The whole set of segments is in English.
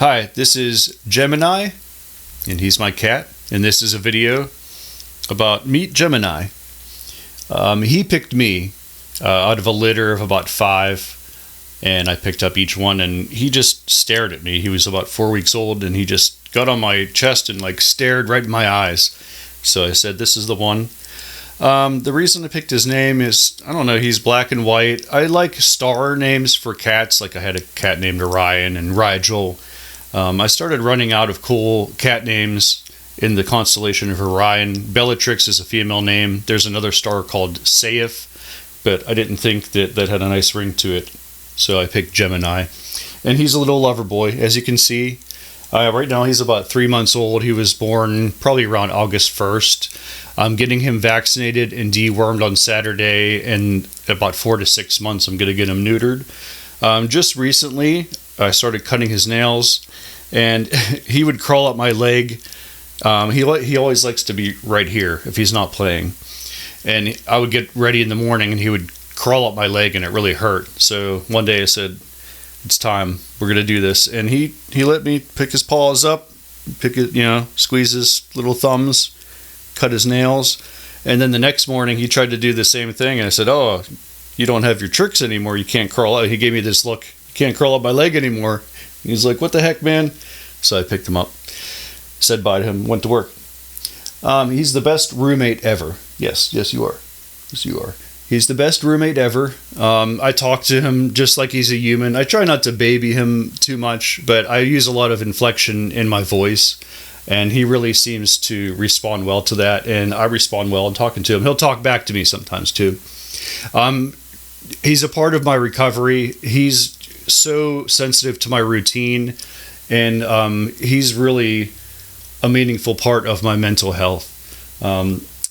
Hi, this is Gemini, and he's my cat, and this is a video about Meet Gemini. He picked me out of a litter of about 5, and I picked up each one, and he just stared at me. He was about 4 weeks old, and he just got on my chest and stared right in my eyes. So I said, this is the one. The reason I picked his name is, I don't know, he's black and white. I like star names for cats, like I had a cat named Orion and Rigel. I started running out of cool cat names in the constellation of Orion. Bellatrix is a female name. There's another star called Saiph, but I didn't think that had a nice ring to it, so I picked Gemini. And he's a little lover boy, as you can see. Right now he's about 3 months old. He was born probably around August 1st. I'm getting him vaccinated and dewormed on Saturday, and about 4 to 6 months I'm going to get him neutered. Just recently I started cutting his nails, and he would crawl up my leg. He always likes to be right here if he's not playing. And I would get ready in the morning, and he would crawl up my leg, and it really hurt. So one day I said, it's time. We're going to do this. And he let me pick his paws up, squeeze his little thumbs, cut his nails. And then the next morning he tried to do the same thing. And I said, oh, you don't have your tricks anymore. You can't crawl out. He gave me this look. You can't crawl up my leg anymore. He's like, what the heck, man? So I picked him up, said bye to him, went to work. He's the best roommate ever. Yes, you are. Yes, you are. He's the best roommate ever. I talk to him just like he's a human. I try not to baby him too much, but I use a lot of inflection in my voice, and he really seems to respond well to that, and I respond well in talking to him. He'll talk back to me sometimes too. He's a part of my recovery. He's so sensitive to my routine, and he's really a meaningful part of my mental health.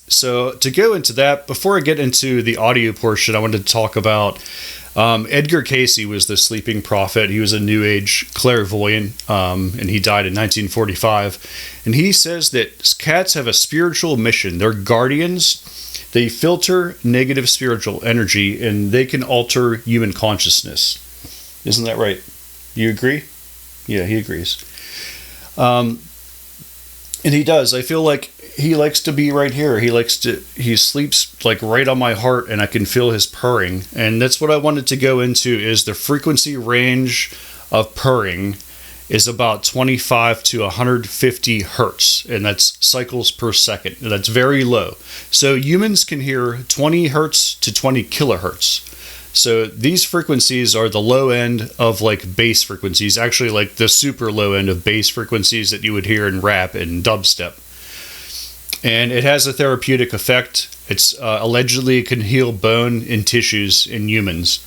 So to go into that, before I get into the audio portion, I wanted to talk about Edgarcayce was the sleeping prophet. He was a New Age clairvoyant, and he died in 1945. And he says that cats have a spiritual mission. They're guardians. They filter negative spiritual energy, and they can alter human consciousness. Isn't that right? You agree? Yeah, he agrees. And he does. I feel like he likes to be right here. He sleeps right on my heart, and I can feel his purring. And that's what I wanted to go into, is the frequency range of purring is about 25 to 150 hertz, and that's cycles per second. That's very low. So humans can hear 20 hertz to 20 kilohertz. So these frequencies are the low end of bass frequencies, actually the super low end of bass frequencies that you would hear in rap and dubstep. And it has a therapeutic effect. It's allegedly can heal bone and tissues in humans.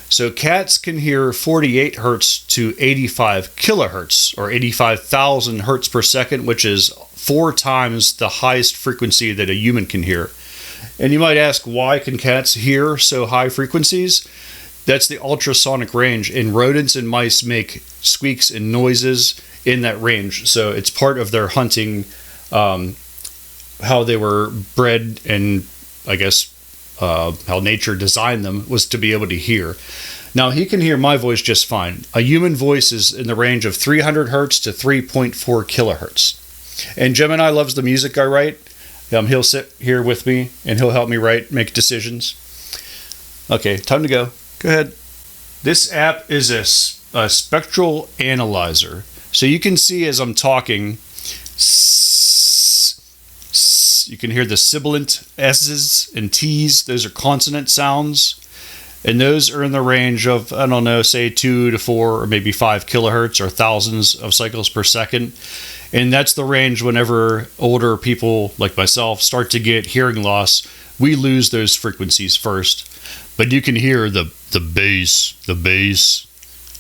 So cats can hear 48 hertz to 85 kilohertz, or 85,000 hertz per second, which is 4 times the highest frequency that a human can hear. And you might ask, why can cats hear so high frequencies? That's the ultrasonic range, and rodents and mice make squeaks and noises in that range. So it's part of their hunting, how they were bred, and I guess how nature designed them was to be able to hear. Now, he can hear my voice just fine. A human voice is in the range of 300 hertz to 3.4 kilohertz. And Gemini loves the music I write. He'll sit here with me, and he'll help me make decisions. Okay, time to go. Go ahead. This app is a spectral analyzer. So you can see as I'm talking, you can hear the sibilant S's and T's. Those are consonant sounds. And those are in the range of, I don't know, say 2 to 4 or maybe 5 kilohertz, or thousands of cycles per second. And that's the range whenever older people like myself start to get hearing loss, we lose those frequencies first. But you can hear the bass,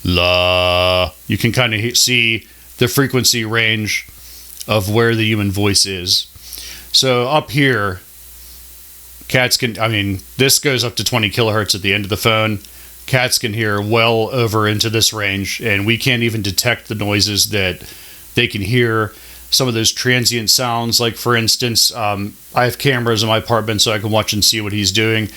la. You can kind of see the frequency range of where the human voice is. So up here, cats can, this goes up to 20 kilohertz at the end of the phone. Cats can hear well over into this range, and we can't even detect the noises that they can hear. Some of those transient sounds, for instance, I have cameras in my apartment so I can watch and see what he's doing.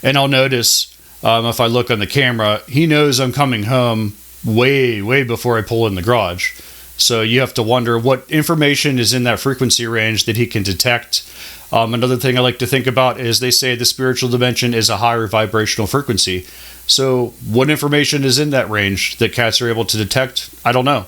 And I'll notice if I look on the camera, he knows I'm coming home way before I pull in the garage. So you have to wonder what information is in that frequency range that he can detect. Another thing I like to think about is they say the spiritual dimension is a higher vibrational frequency. So what information is in that range that cats are able to detect? I don't know.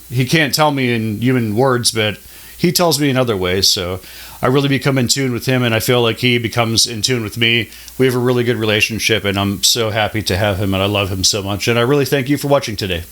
He can't tell me in human words, but he tells me in other ways. So I really become in tune with him, and I feel like he becomes in tune with me. We have a really good relationship, and I'm so happy to have him, and I love him so much. And I really thank you for watching today.